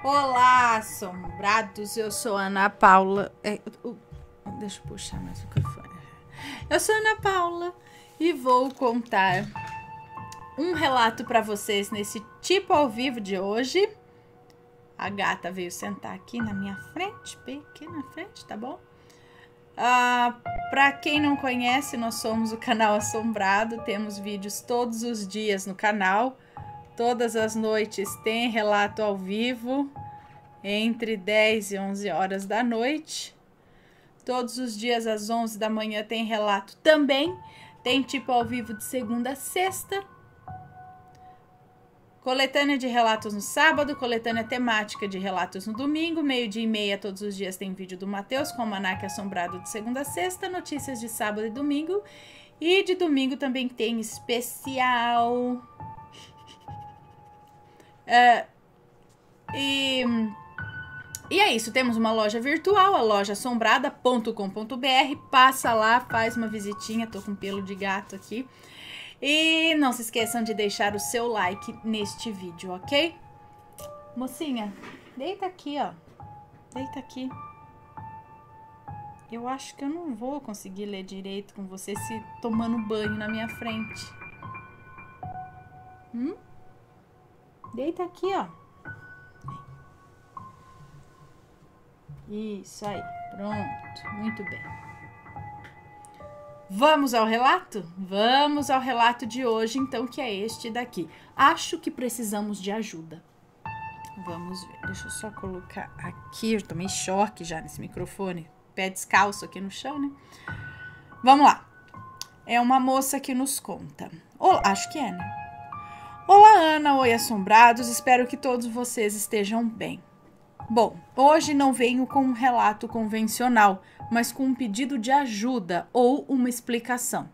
Olá, assombrados, eu sou Ana Paula. Deixa eu puxar mais o microfone. Eu sou Ana Paula e vou contar um relato para vocês nesse tipo ao vivo de hoje. A gata veio sentar aqui na minha frente, bem aqui na frente, tá bom? Para quem não conhece, nós somos o canal Assombrado, temos vídeos todos os dias no canal. Todas as noites tem relato ao vivo, entre 10 e 11 horas da noite. Todos os dias às 11 da manhã tem relato também. Tem tipo ao vivo de segunda a sexta. Coletânea de relatos no sábado, coletânea temática de relatos no domingo, 12:30 todos os dias tem vídeo do Matheus com o Almanaque Assombrado de segunda a sexta, notícias de sábado e domingo. E de domingo também tem especial... E é isso, temos uma loja virtual, a lojaassombrada.com.br. Passa lá, faz uma visitinha, tô com pelo de gato aqui. E não se esqueçam de deixar o seu like neste vídeo, ok? Mocinha, deita aqui, ó. Deita aqui. Eu acho que eu não vou conseguir ler direito com você se tomando banho na minha frente. Deita aqui, ó. Isso aí, pronto, muito bem. Vamos ao relato? Vamos ao relato de hoje, então, que é este daqui. Acho que precisamos de ajuda. Vamos ver, deixa eu só colocar aqui, eu tomei choque já nesse microfone. Pé descalço aqui no chão, né? Vamos lá. É uma moça que nos conta. Acho que é, né? Olá, Ana, oi, assombrados, espero que todos vocês estejam bem. Bom, hoje não venho com um relato convencional, mas com um pedido de ajuda ou uma explicação.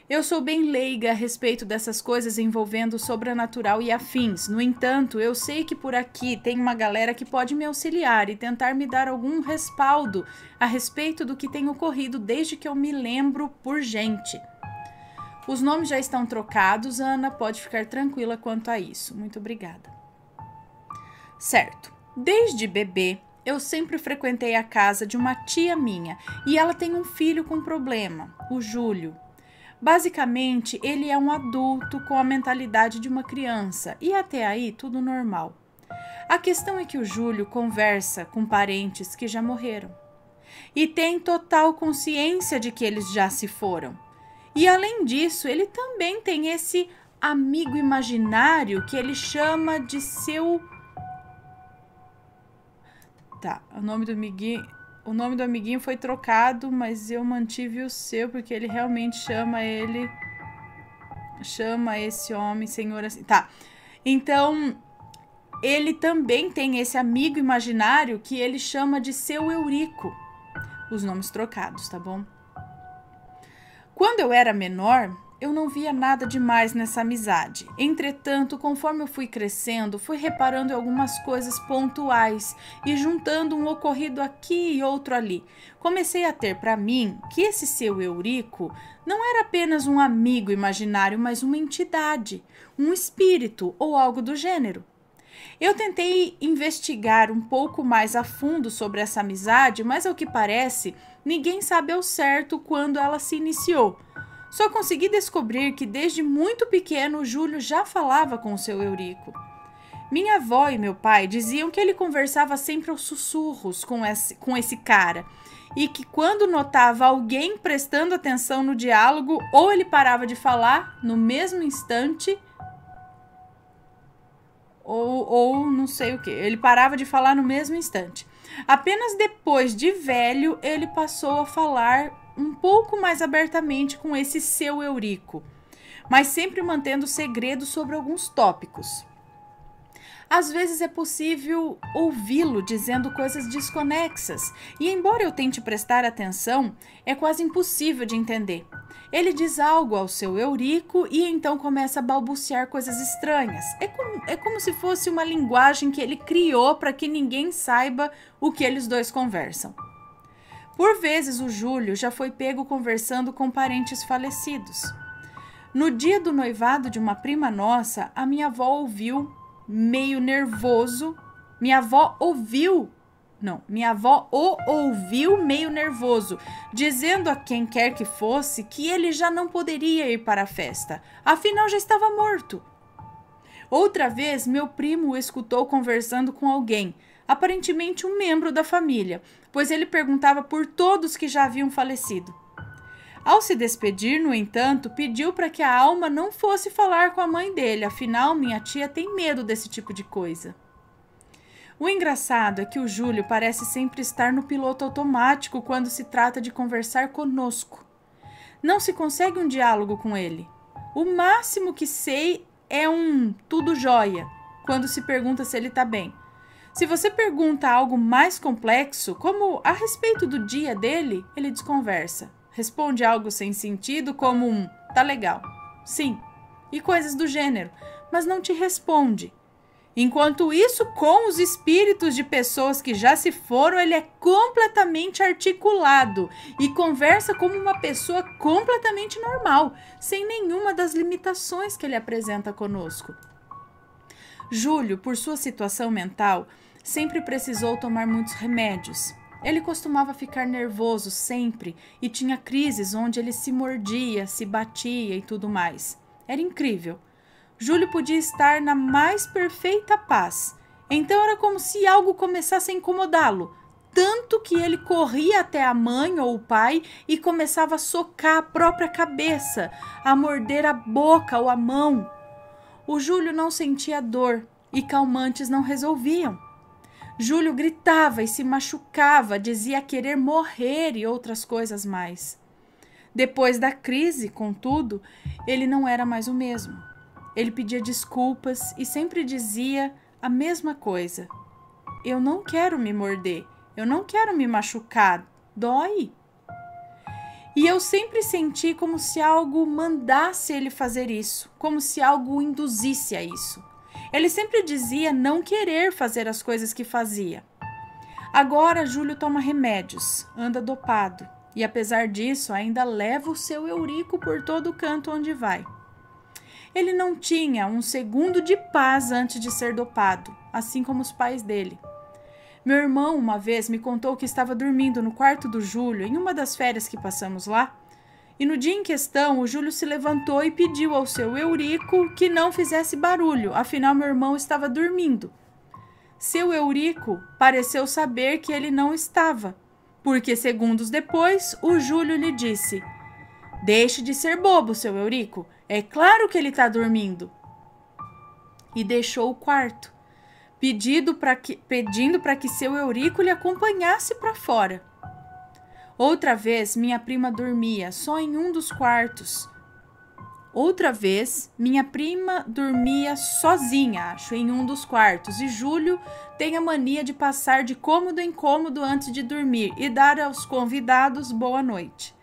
Eu sou bem leiga a respeito dessas coisas envolvendo o sobrenatural e afins. No entanto, eu sei que por aqui tem uma galera que pode me auxiliar e tentar me dar algum respaldo a respeito do que tem ocorrido desde que eu me lembro por gente. Os nomes já estão trocados, Ana, pode ficar tranquila quanto a isso. Muito obrigada. Certo. Desde bebê, eu sempre frequentei a casa de uma tia minha e ela tem um filho com problema, o Júlio. Basicamente, ele é um adulto com a mentalidade de uma criança e até aí tudo normal. A questão é que o Júlio conversa com parentes que já morreram e tem total consciência de que eles já se foram. E além disso, ele também tem esse amigo imaginário que ele chama de seu... Tá, o nome do amiguinho foi trocado, mas eu mantive o seu, porque ele realmente chama esse homem, senhor, assim. Tá, então, ele também tem esse amigo imaginário que ele chama de seu Eurico. Os nomes trocados, tá bom? Quando eu era menor, eu não via nada demais nessa amizade. Entretanto, conforme eu fui crescendo, fui reparando em algumas coisas pontuais e juntando um ocorrido aqui e outro ali. Comecei a ter para mim que esse seu Eurico não era apenas um amigo imaginário, mas uma entidade, um espírito ou algo do gênero. Eu tentei investigar um pouco mais a fundo sobre essa amizade, mas ao que parece, ninguém sabe ao certo quando ela se iniciou. Só consegui descobrir que desde muito pequeno o Júlio já falava com o seu Eurico. Minha avó e meu pai diziam que ele conversava sempre aos sussurros com esse cara e que quando notava alguém prestando atenção no diálogo, ou ele parava de falar no mesmo instante, ou não sei o que. Ele parava de falar no mesmo instante. Apenas depois de velho, ele passou a falar um pouco mais abertamente com esse seu Eurico, mas sempre mantendo segredo sobre alguns tópicos. Às vezes é possível ouvi-lo dizendo coisas desconexas, e embora eu tente prestar atenção, é quase impossível de entender. Ele diz algo ao seu Eurico e então começa a balbuciar coisas estranhas. É como se fosse uma linguagem que ele criou para que ninguém saiba o que eles dois conversam. Por vezes o Júlio já foi pego conversando com parentes falecidos. No dia do noivado de uma prima nossa, a minha avó ouviu, meio nervoso, Minha avó o ouviu meio nervoso, dizendo a quem quer que fosse que ele já não poderia ir para a festa, afinal já estava morto. Outra vez, meu primo o escutou conversando com alguém, aparentemente um membro da família, pois ele perguntava por todos que já haviam falecido. Ao se despedir, no entanto, pediu para que a alma não fosse falar com a mãe dele, afinal minha tia tem medo desse tipo de coisa. O engraçado é que o Júlio parece sempre estar no piloto automático quando se trata de conversar conosco. Não se consegue um diálogo com ele. O máximo que sei é um tudo jóia, quando se pergunta se ele está bem. Se você pergunta algo mais complexo, como a respeito do dia dele, ele desconversa. Responde algo sem sentido, como um tá legal, sim, e coisas do gênero, mas não te responde. Enquanto isso, com os espíritos de pessoas que já se foram, ele é completamente articulado e conversa como uma pessoa completamente normal, sem nenhuma das limitações que ele apresenta conosco. Júlio, por sua situação mental, sempre precisou tomar muitos remédios. Ele costumava ficar nervoso sempre e tinha crises onde ele se mordia, se batia e tudo mais. Era incrível. Júlio podia estar na mais perfeita paz. Então era como se algo começasse a incomodá-lo, tanto que ele corria até a mãe ou o pai e começava a socar a própria cabeça, a morder a boca ou a mão. O Júlio não sentia dor e calmantes não resolviam. Júlio gritava e se machucava, dizia querer morrer e outras coisas mais. Depois da crise, contudo, ele não era mais o mesmo. Ele pedia desculpas e sempre dizia a mesma coisa. Eu não quero me morder, eu não quero me machucar, dói. E eu sempre senti como se algo mandasse ele fazer isso, como se algo o induzisse a isso. Ele sempre dizia não querer fazer as coisas que fazia. Agora Júlio toma remédios, anda dopado e apesar disso ainda leva o seu Eurico por todo canto onde vai. Ele não tinha um segundo de paz antes de ser dopado, assim como os pais dele. Meu irmão uma vez me contou que estava dormindo no quarto do Júlio em uma das férias que passamos lá, e no dia em questão o Júlio se levantou e pediu ao seu Eurico que não fizesse barulho, afinal meu irmão estava dormindo. Seu Eurico pareceu saber que ele não estava, porque segundos depois o Júlio lhe disse: "Deixe de ser bobo, seu Eurico. É claro que ele está dormindo." E deixou o quarto, pedindo para que seu Eurico lhe acompanhasse para fora. Outra vez, minha prima dormia só em um dos quartos. Outra vez, minha prima dormia sozinha, acho, em um dos quartos. E Júlio tem a mania de passar de cômodo em cômodo antes de dormir e dar aos convidados boa noite.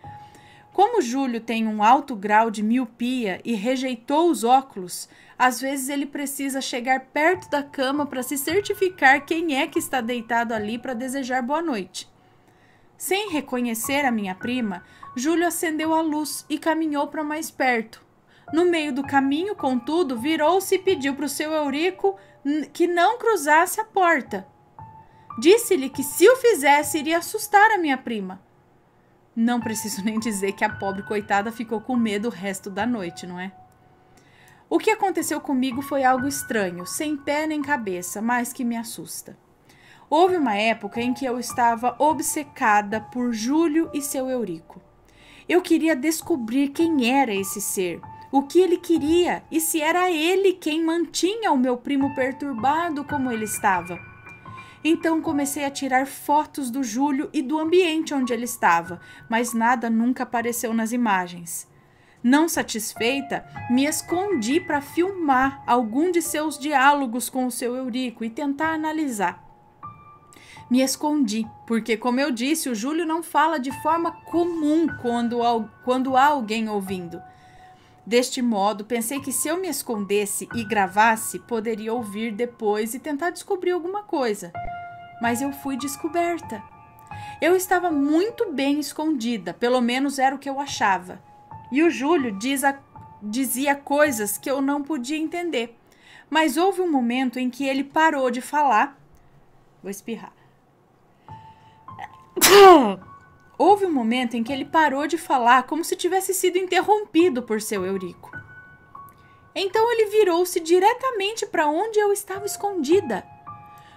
Como Júlio tem um alto grau de miopia e rejeitou os óculos, às vezes ele precisa chegar perto da cama para se certificar quem é que está deitado ali para desejar boa noite. Sem reconhecer a minha prima, Júlio acendeu a luz e caminhou para mais perto. No meio do caminho, contudo, virou-se e pediu para o seu Eurico que não cruzasse a porta. Disse-lhe que se o fizesse iria assustar a minha prima. Não preciso nem dizer que a pobre coitada ficou com medo o resto da noite, não é? O que aconteceu comigo foi algo estranho, sem pé nem cabeça, mas que me assusta. Houve uma época em que eu estava obcecada por Júlio e seu Eurico. Eu queria descobrir quem era esse ser, o que ele queria e se era ele quem mantinha o meu primo perturbado como ele estava. Então comecei a tirar fotos do Júlio e do ambiente onde ele estava, mas nada nunca apareceu nas imagens. Não satisfeita, me escondi para filmar algum de seus diálogos com o seu Eurico e tentar analisar. Me escondi, porque, como eu disse, o Júlio não fala de forma comum quando há alguém ouvindo. Deste modo, pensei que se eu me escondesse e gravasse, poderia ouvir depois e tentar descobrir alguma coisa. Mas eu fui descoberta. Eu estava muito bem escondida, pelo menos era o que eu achava. E o Júlio dizia coisas que eu não podia entender. Mas houve um momento em que ele parou de falar, Vou espirrar. Houve um momento em que ele parou de falar como se tivesse sido interrompido por seu Eurico. Então ele virou-se diretamente para onde eu estava escondida.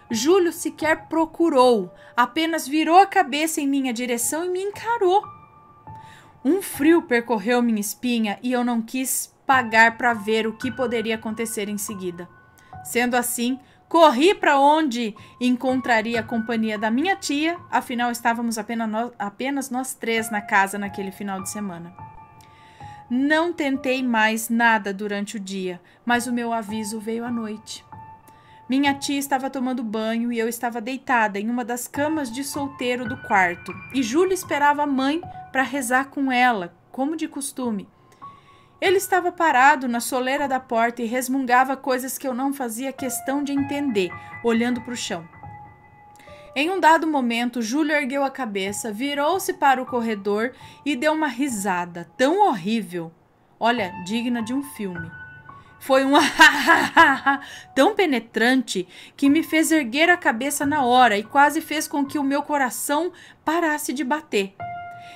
Júlio sequer procurou, apenas virou a cabeça em minha direção e me encarou. Um frio percorreu minha espinha e eu não quis pagar para ver o que poderia acontecer em seguida. Sendo assim, corri para onde encontraria a companhia da minha tia, afinal estávamos apenas nós três na casa naquele final de semana. Não tentei mais nada durante o dia, mas o meu aviso veio à noite. Minha tia estava tomando banho e eu estava deitada em uma das camas de solteiro do quarto, e Júlio esperava a mãe para rezar com ela, como de costume. Ele estava parado na soleira da porta e resmungava coisas que eu não fazia questão de entender, olhando para o chão. Em um dado momento, Júlio ergueu a cabeça, virou-se para o corredor e deu uma risada tão horrível, olha, digna de um filme. Foi um tão penetrante que me fez erguer a cabeça na hora e quase fez com que o meu coração parasse de bater.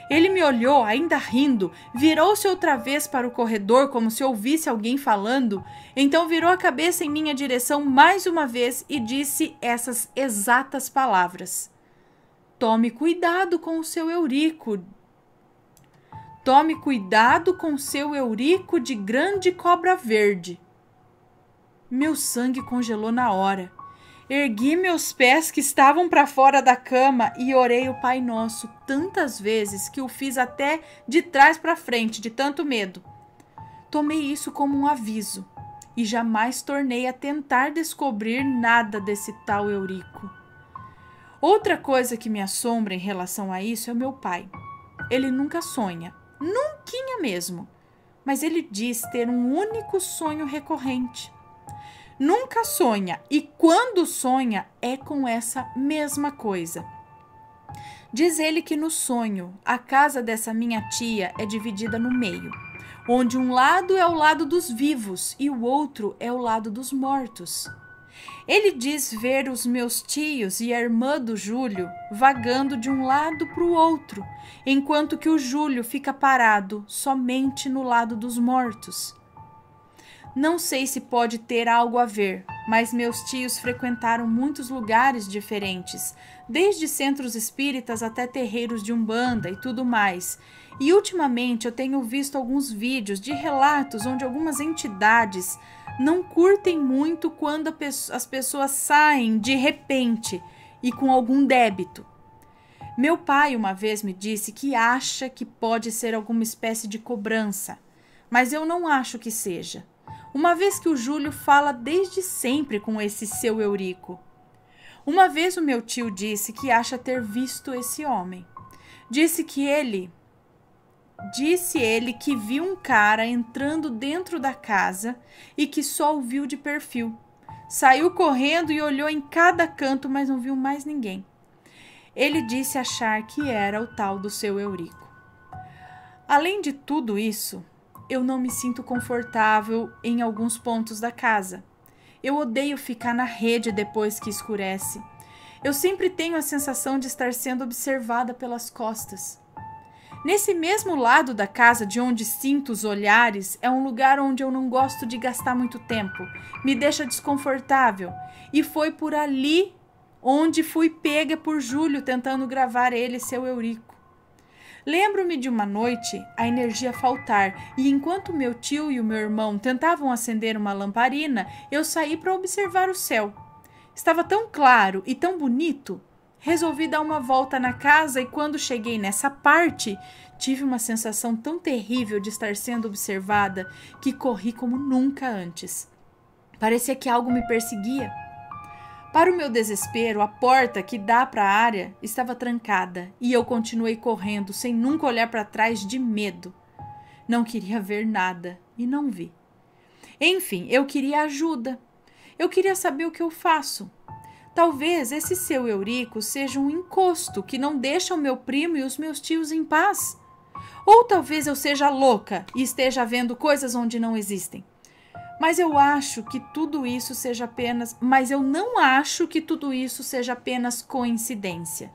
Ele me olhou, ainda rindo, virou-se outra vez para o corredor como se ouvisse alguém falando, então virou a cabeça em minha direção mais uma vez e disse essas exatas palavras. Tome cuidado com o seu Eurico. Tome cuidado com seu Eurico de grande cobra verde. Meu sangue congelou na hora. Ergui meus pés que estavam para fora da cama e orei o Pai Nosso tantas vezes que o fiz até de trás para frente, de tanto medo. Tomei isso como um aviso e jamais tornei a tentar descobrir nada desse tal Eurico. Outra coisa que me assombra em relação a isso é o meu pai. Ele nunca sonha, nunquinha mesmo, mas ele diz ter um único sonho recorrente. Nunca sonha, e quando sonha é com essa mesma coisa. Diz ele que no sonho, a casa dessa minha tia é dividida no meio, onde um lado é o lado dos vivos e o outro é o lado dos mortos. Ele diz ver os meus tios e a irmã do Júlio vagando de um lado para o outro, enquanto que o Júlio fica parado somente no lado dos mortos. Não sei se pode ter algo a ver, mas meus tios frequentaram muitos lugares diferentes, desde centros espíritas até terreiros de umbanda e tudo mais. E ultimamente eu tenho visto alguns vídeos de relatos onde algumas entidades não curtem muito quando as pessoas saem de repente e com algum débito. Meu pai uma vez me disse que acha que pode ser alguma espécie de cobrança, mas eu não acho que seja. Uma vez que o Júlio fala desde sempre com esse seu Eurico. Uma vez o meu tio disse que acha ter visto esse homem. Disse ele que viu um cara entrando dentro da casa e que só o viu de perfil. Saiu correndo e olhou em cada canto, mas não viu mais ninguém. Ele disse achar que era o tal do seu Eurico. Além de tudo isso, eu não me sinto confortável em alguns pontos da casa. Eu odeio ficar na rede depois que escurece. Eu sempre tenho a sensação de estar sendo observada pelas costas. Nesse mesmo lado da casa de onde sinto os olhares, é um lugar onde eu não gosto de gastar muito tempo. Me deixa desconfortável. E foi por ali onde fui pega por Júlio tentando gravar ele e seu Eurico. Lembro-me de uma noite a energia faltar e enquanto meu tio e o meu irmão tentavam acender uma lamparina, eu saí para observar o céu. Estava tão claro e tão bonito. Resolvi dar uma volta na casa e quando cheguei nessa parte, tive uma sensação tão terrível de estar sendo observada que corri como nunca antes. Parecia que algo me perseguia. Para o meu desespero, a porta que dá para a área estava trancada e eu continuei correndo sem nunca olhar para trás de medo. Não queria ver nada e não vi. Enfim, eu queria ajuda. Eu queria saber o que eu faço. Talvez esse seu Eurico seja um encosto que não deixa o meu primo e os meus tios em paz. Ou talvez eu seja louca e esteja vendo coisas onde não existem. Mas eu acho que tudo isso seja apenas... Mas eu não acho que tudo isso seja apenas coincidência.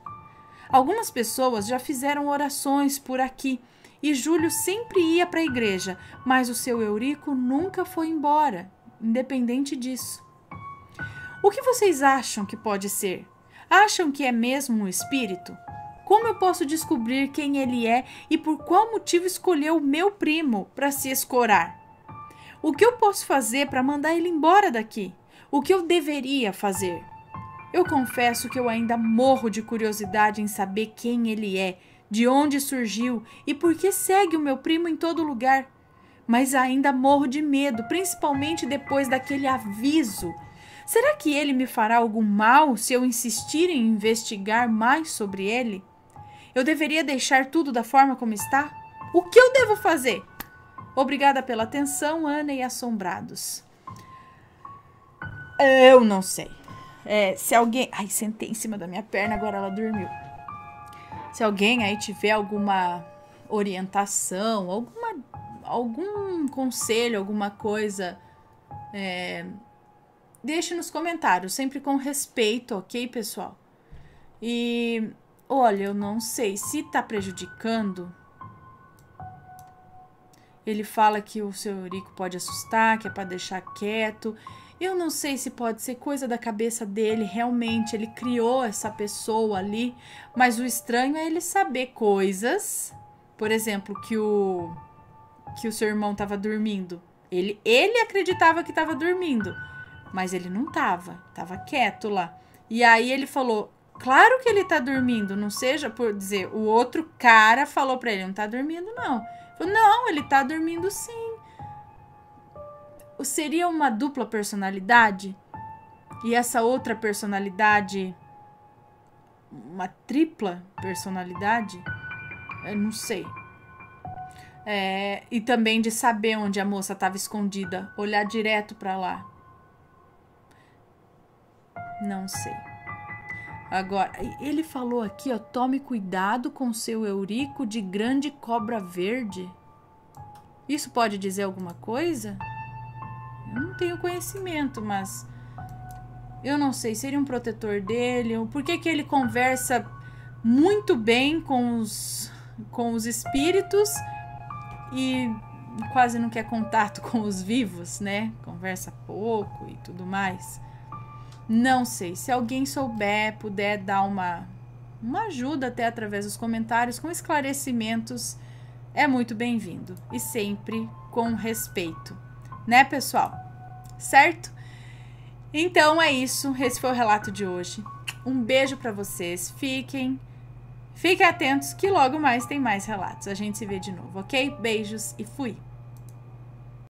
Algumas pessoas já fizeram orações por aqui e Júlio sempre ia para a igreja, mas o seu Eurico nunca foi embora, independente disso. O que vocês acham que pode ser? Acham que é mesmo um espírito? Como eu posso descobrir quem ele é e por qual motivo escolheu o meu primo para se escorar? O que eu posso fazer para mandar ele embora daqui? O que eu deveria fazer? Eu confesso que eu ainda morro de curiosidade em saber quem ele é, de onde surgiu e por que segue o meu primo em todo lugar. Mas ainda morro de medo, principalmente depois daquele aviso. Será que ele me fará algum mal se eu insistir em investigar mais sobre ele? Eu deveria deixar tudo da forma como está? O que eu devo fazer? Obrigada pela atenção, Ana e assombrados. Eu não sei. Se alguém... Ai, sentei em cima da minha perna, agora ela dormiu. Se alguém aí tiver alguma orientação, algum conselho, alguma coisa, deixe nos comentários, sempre com respeito, ok, pessoal? E, olha, eu não sei se tá prejudicando. Ele fala que o seu Eurico pode assustar, que é pra deixar quieto. Eu não sei se pode ser coisa da cabeça dele, realmente ele criou essa pessoa ali, mas o estranho é ele saber coisas, por exemplo, que o seu irmão estava dormindo. Ele acreditava que estava dormindo, mas ele não estava quieto lá. E aí ele falou, claro que ele está dormindo, não seja por dizer, o outro cara falou para ele, não está dormindo não. Falou, não, ele está dormindo sim. Seria uma dupla personalidade? E essa outra personalidade, uma tripla personalidade? Eu não sei. E também de saber onde a moça estava escondida, olhar direto para lá. Não sei. Agora, ele falou aqui, ó, tome cuidado com seu Eurico de grande cobra verde. Isso pode dizer alguma coisa? Eu não tenho conhecimento, mas eu não sei, seria um protetor dele? Por que ele conversa muito bem com os espíritos e quase não quer contato com os vivos, né? Conversa pouco e tudo mais. Não sei, se alguém souber, puder dar uma ajuda até através dos comentários, com esclarecimentos, é muito bem-vindo. E sempre com respeito. Né, pessoal? Certo? Então é isso. Esse foi o relato de hoje. Um beijo pra vocês. Fiquem atentos que logo mais tem mais relatos. A gente se vê de novo, ok? Beijos e fui!